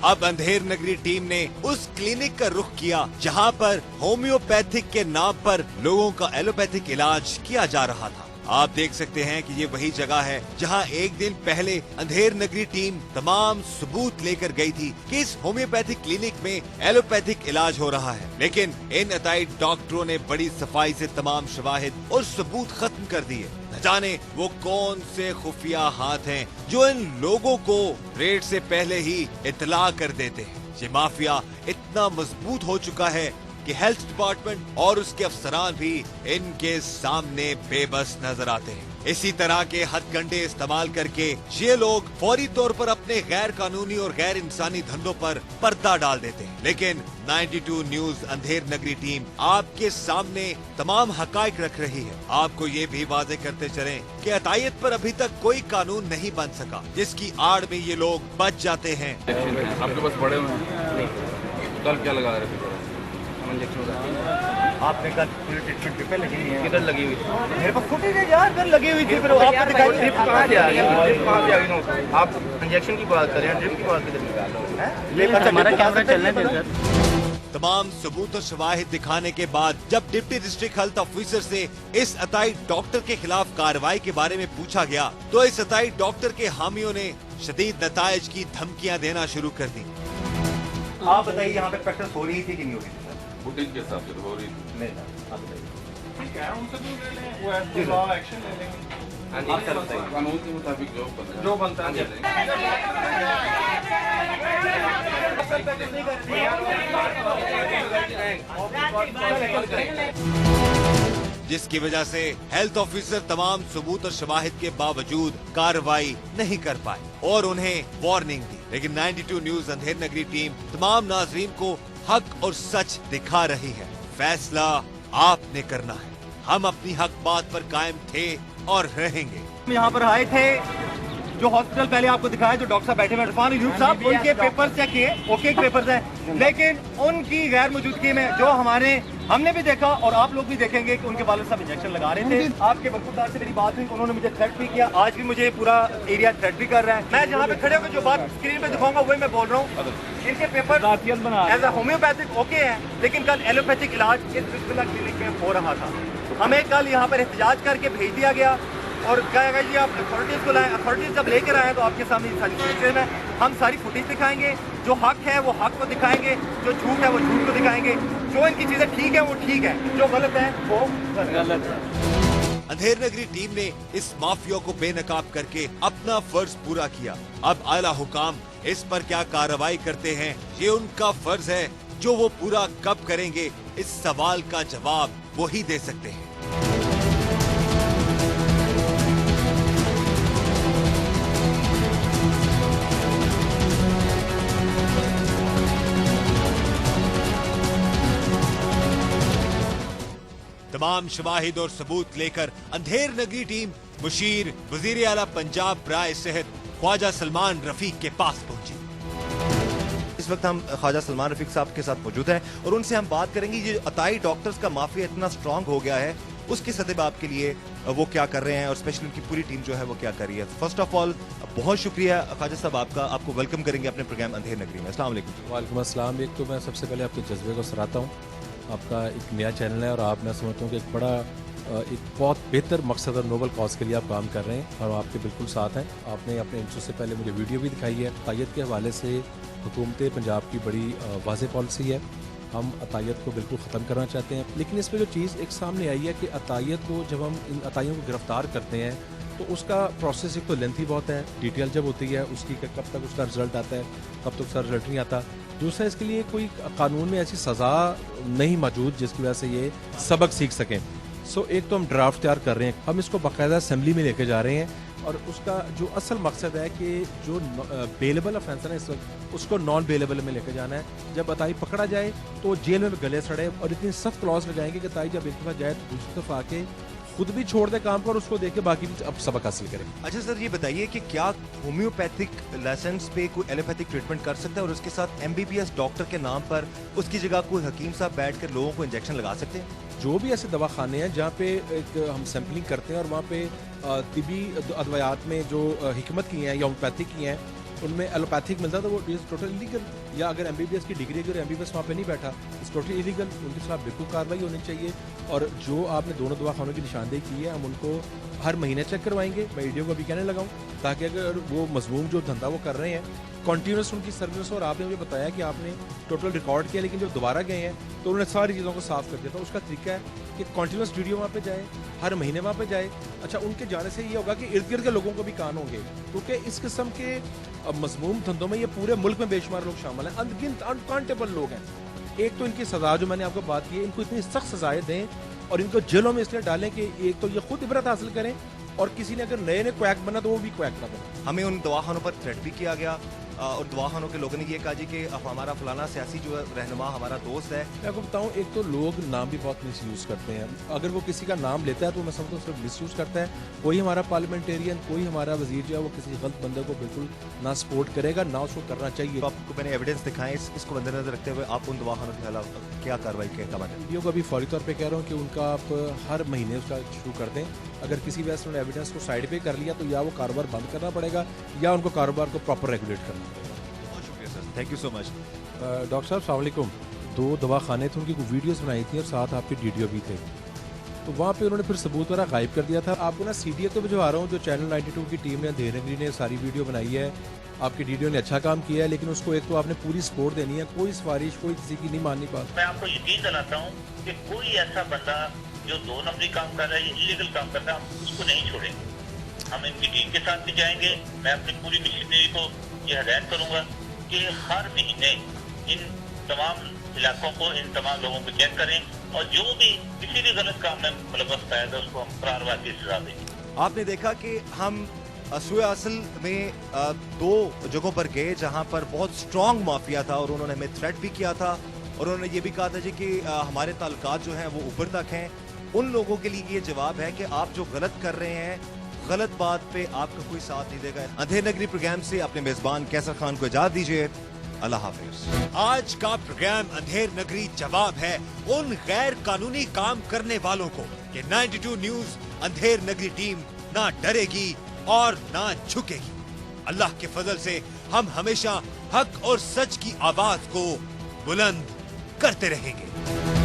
B: अब अंधेर नगरी टीम ने उस क्लिनिक का रुख किया जहां पर होम्योपैथिक के नाम पर लोगों का एलोपैथिक इलाज किया जा रहा था आप देख सकते हैं कि ये वही जगह है जहां एक दिन पहले अंधेर नगरी टीम तमाम सबूत लेकर गई थी कि इस होम्योपैथिक क्लिनिक में एलोपैथिक इलाज हो रहा है, लेकिन इन अताई डॉक्टरों ने बड़ी सफाई से तमाम शवाहिद और सबूत खत्म कर दिए। न जाने वो कौन से खुफिया हाथ हैं जो इन लोगों को रेड से पहले ही इतला कर देते हैं। ये माफिया इतना मजबूत हो चुका है कि हेल्थ डिपार्टमेंट और उसके अफसरान भी इनके सामने बेबस नजर आते हैं। इसी तरह के हथकंडे इस्तेमाल करके ये लोग फौरी तौर पर अपने गैर कानूनी और गैर इंसानी धंधों पर पर्दा डाल देते हैं। लेकिन 92 न्यूज अंधेर नगरी टीम आपके सामने तमाम हकाइक रख रही है। आपको ये भी वाज़ेह करते चलें कि अतायत पर अभी तक कोई कानून नहीं बन सका, जिसकी आड़ में ये लोग बच जाते हैं।
L: आपके पास पड़े हुए हैं? कल क्या लगा रहे थे?
A: आपने कल पूरी ट्रीटमेंट पे लगी है?
I: किधर लगी हुई थी?
A: मेरे पास फुटेज है यार, कल लगी हुई थी। फिर आपको दिखाई
I: ड्रिप कहाँ से आ गई? ड्रिप कहाँ से आ गई? आप इंजेक्शन की बात कर रहे हैं, ड्रिप की बात किधर निकाल रहे हैं? हमारा कैमरा चलने दे।
B: तमाम सबूत और शवाहिद दिखाने के बाद जब डिप्टी डिस्ट्रिक्ट हेल्थ ऑफिसर से इस अताई डॉक्टर के खिलाफ कार्रवाई के बारे में पूछा गया तो इस अताई डॉक्टर के हामियों ने शदीद नताइज की धमकियां देना शुरू कर दी।
A: आप बताइए, यहाँ पे प्रैक्टिस हो रही थी कि नहीं हो रही थी?
L: बुटीन के हिसाब से हो रही थी।
A: नहीं, आप बताइए।
E: ठीक है, उनसे दूर ले लें, वो ऐसे लॉ एक्शन ले लेंगे।
L: आप बताइए, कानून के मुताबिक जो बनता है
B: जिसकी वजह से हेल्थ ऑफिसर तमाम सबूत और शवाहिद के बावजूद कार्रवाई नहीं कर पाए और उन्हें वार्निंग दी। लेकिन 92 न्यूज अंधेर नगरी टीम तमाम नाजरीन को हक और सच दिखा रही है। फैसला आपने करना है। हम अपनी हक बात पर कायम थे और रहेंगे।
A: हम यहाँ पर आए थे, जो हॉस्पिटल पहले आपको दिखाया, जो डॉक्टर साहब बैठे हुए इरफान अयूब साहब, उनके पेपर चेक किए, ओके पेपर्स हैं, लेकिन उनकी गैर मौजूदगी में जो हमने भी देखा और आप लोग भी देखेंगे कि उनके वालिद साहब इंजेक्शन लगा रहे थे। आपके वकूलदार से मेरी बात हुई, उन्होंने मुझे थ्रेट भी किया, आज भी मुझे पूरा एरिया थ्रेट भी कर रहा है। मैं जहाँ पे खड़े होकर जो बात स्क्रीन पे दिखाऊंगा वही मैं बोल रहा हूँ। इनके paper as a homoeopathic okay है, लेकिन कल एलोपैथिक इलाज इस बिस्मिल्लाह क्लिनिक में हो रहा था। हमें कल यहाँ पर एहतजाज करके भेज दिया गया और कहा गया जी आप अथॉरिटीज को लाएं। अथॉरिटीज जब लेकर आए तो आपके सामने सारी फुटेज है, हम सारी फुटेज दिखाएंगे। जो हक है वो हक को दिखाएंगे, जो झूठ है वो झूठ को दिखाएंगे। जो इनकी चीजें ठीक है वो ठीक है, जो गलत है वो गलत है।
B: अंधेर नगरी टीम ने इस माफिया को बेनकाब करके अपना फर्ज पूरा किया। अब आला हुकाम इस पर क्या कार्रवाई करते हैं ये उनका फर्ज है। जो वो पूरा कब करेंगे इस सवाल का जवाब वो ही दे सकते हैं। तमाम शवाहिद और सबूत लेकर अंधेर नगरी टीम मुशीर वजीर आला पंजाब राय सेहत ख्वाजा सलमान रफीक के पास पहुंची।
A: इस वक्त हम ख्वाजा सलमान रफीक साहब के साथ मौजूद हैं और उनसे हम बात करेंगे ये अताई डॉक्टर्स का माफिया इतना स्ट्रांग हो गया है उसकी सतह पर आपके लिए वो क्या कर रहे हैं और स्पेशली उनकी पूरी टीम जो है वो क्या कर रही है। फर्स्ट ऑफ ऑल बहुत शुक्रिया ख्वाजा साहब आपको वेलकम करेंगे अपने प्रोग्राम अंधेर नगरी में। अस्सलाम वालेकुम।
G: वालेकुम अस्सलाम। एक तो मैं सबसे पहले आपके जज्बे को सराहता हूँ। आपका एक नया चैनल है और आप, मैं समझता हूँ कि एक बहुत बेहतर मकसद और नोबल कॉज के लिए आप काम कर रहे हैं और आपके बिल्कुल साथ हैं। आपने अपने इंट्रो से पहले मुझे वीडियो भी दिखाई है। अतायत के हवाले से हुकूमत पंजाब की बड़ी वाज़ेह पॉलिसी है, हम अतायत को बिल्कुल ख़त्म करना चाहते हैं। लेकिन इसमें जो चीज़ एक सामने आई है कि अतायत को जब हम इन अताइयों को गिरफ्तार करते हैं तो उसका प्रोसेस एक तो लेंथी बहुत है, डिटेल जब होती है उसकी कब तक उसका रिजल्ट आता है, कब तक उसका रिजल्ट नहीं आता। दूसरा, इसके लिए कोई कानून में ऐसी सज़ा नहीं मौजूद जिसकी वजह से ये सबक सीख सकें। एक तो हम ड्राफ्ट तैयार कर रहे हैं, हम इसको बाकायदा असेंबली में लेके जा रहे हैं और उसका जो असल मकसद है कि जो बेलेबल ऑफेंस है ना इस वक्त उसको नॉन बेलेबल में लेके जाना है। जब अताई पकड़ा जाए तो जेल में गले सड़े और इतनी सख्त क्लॉज लगाएंगे कि अताई जब एक दफ़ा जाए तो दूसरी दफ़ा आके खुद भी छोड़ दे काम पर, उसको देख के बाकी भी अब सबक हासिल करें।
A: अच्छा सर, ये बताइए कि क्या होम्योपैथिक लाइसेंस पे कोई एलोपैथिक ट्रीटमेंट कर सकता है और उसके साथ MBBS डॉक्टर के नाम पर उसकी जगह कोई हकीम साहब बैठकर लोगों को इंजेक्शन लगा सकते हैं?
G: जो भी ऐसे दवाखाने हैं जहाँ पे हम सैम्पलिंग करते हैं और वहाँ पे तिबी अदवायात में जो हिकमत की हैं या होम्योपैथिक की हैं उनमें एलोपैथिक मिलता था, वो इज टोटल इलीगल। या अगर MBBS की डिग्री अगर MBBS वहाँ पे नहीं बैठा, इट्स टोटली इलीगल। उनके खिलाफ बिल्कुल कार्रवाई होनी चाहिए। और जो आपने दोनों दवाखानों की निशानदेही की है, हम उनको हर महीने चेक करवाएंगे। मैं वीडियो को भी कहने लगाऊँ ताकि अगर वो मजमूम जो धंधा वो कर रहे हैं, कॉन्टीन्यूस उनकी सर्विस। और आपने मुझे बताया कि आपने टोटल रिकॉर्ड किया, लेकिन जब दोबारा गए हैं तो उन्होंने सारी चीज़ों को साफ कर दिया था। उसका तरीका है कि कॉन्टीन्यूस वीडियो वहाँ पे जाए, हर महीने वहाँ पे जाए। अच्छा, उनके जाने से ये होगा कि इर्द गिर्द के लोगों को भी कान होंगे, क्योंकि इस किस्म के मजमूम धंधों में ये पूरे मुल्क में बेशुमार लोग शामिल हैं, अनगिनत अनकाउंटेबल लोग हैं। एक तो इनकी सजा जो मैंने आपको बात की है, इनको इतनी सख्त सजाएं दें और इनको जेलों में इसलिए डालें कि एक तो ये खुद इबरत हासिल करें, और किसी ने अगर नए क्वैक बना तो वो भी क्वैक ना बने।
A: हमें उन दवाखानों पर थ्रेट भी किया गया और दवाखानों के लोगों ने ये कहा जी कि हमारा फलाना सियासी जो है रहनुमा हमारा दोस्त है।
G: मैं आपको बताऊं, एक तो लोग नाम भी बहुत मिसयूज करते हैं। अगर वो किसी का नाम लेता है तो मैं समझता हूँ सिर्फ मिसयूज करता है। कोई हमारा पार्लियामेंटेरियन, कोई हमारा वजीर जो है वो किसी गलत बंदे को बिल्कुल ना सपोर्ट करेगा, ना उसको करना चाहिए।
A: तो आपको मैंने एविडेंस दिखाए, इसको मद्देनजर रखते हुए आप उन दवाखानों के खिलाफ क्या कार्रवाई का बात है?
G: वीडियो को अभी फौरी तौर पे कह रहा हूँ कि उनका आप हर महीने उसका शुरू कर दें। अगर किसी वजह से उन्होंने एविडेंस को साइड पे कर लिया तो या वो कारोबार बंद करना पड़ेगा या उनको कारोबार को प्रॉपर रेगुलेट करना पड़ेगा।
A: Thank you so much.
G: Doctor साहब अस्सलाम वालेकुम। 2 दवाखाने थे, उनकी वीडियोस बनाई थी और साथ आपके वीडियो भी थे, तो वहाँ पे उन्होंने फिर सबूत वगैरह गायब कर दिया था। आपको ना CDA तो भिजवा रहा हूँ, जो चैनल 92 की टीम ने, अंधेर नगरी ने सारी वीडियो बनाई है। आपके DDO ने अच्छा काम किया है, लेकिन उसको एक तो आपने पूरी सपोर्ट देनी है। कोई सिफारिश कोई किसी की नहीं माननी बात।
J: मैं आपको यकीन दिलाता हूँ कि कोई ऐसा बंदा जो 2 नंबरी काम कर रहा है, इलीगल काम कर रहा है, हम उसको नहीं छोड़ेंगे। हम इनकी टीम के साथ भी जाएंगे। मैं अपनी पूरी मशीनरी को ये हदायत करूँगा कि हर महीने इन तमाम इलाकों को, इन तमाम लोगों को चेक करें और जो भी किसी भी गलत काम में मुलव्वस पाया था उसको हम करारवाई की सजा दें।
A: आपने देखा कि हम सूए असल में 2 जगहों पर गए जहां पर बहुत स्ट्रांग माफिया था और उन्होंने हमें थ्रेट भी किया था और उन्होंने ये भी कहा था जी कि हमारे ताल्लुकात जो हैं वो ऊपर तक हैं। उन लोगों के लिए ये जवाब है कि आप जो गलत कर रहे हैं, गलत बात पे आपका कोई साथ नहीं देगा। अंधेर नगरी प्रोग्राम से अपने मेजबान कैसर खान को इजाजत दीजिए। अल्लाह हाफिज।
B: आज का प्रोग्राम अंधेर नगरी जवाब है उन गैर कानूनी काम करने वालों को कि 92 न्यूज अंधेर नगरी टीम ना डरेगी और ना झुकेगी। अल्लाह के फजल से हम हमेशा हक और सच की आवाज को बुलंद करते रहेंगे।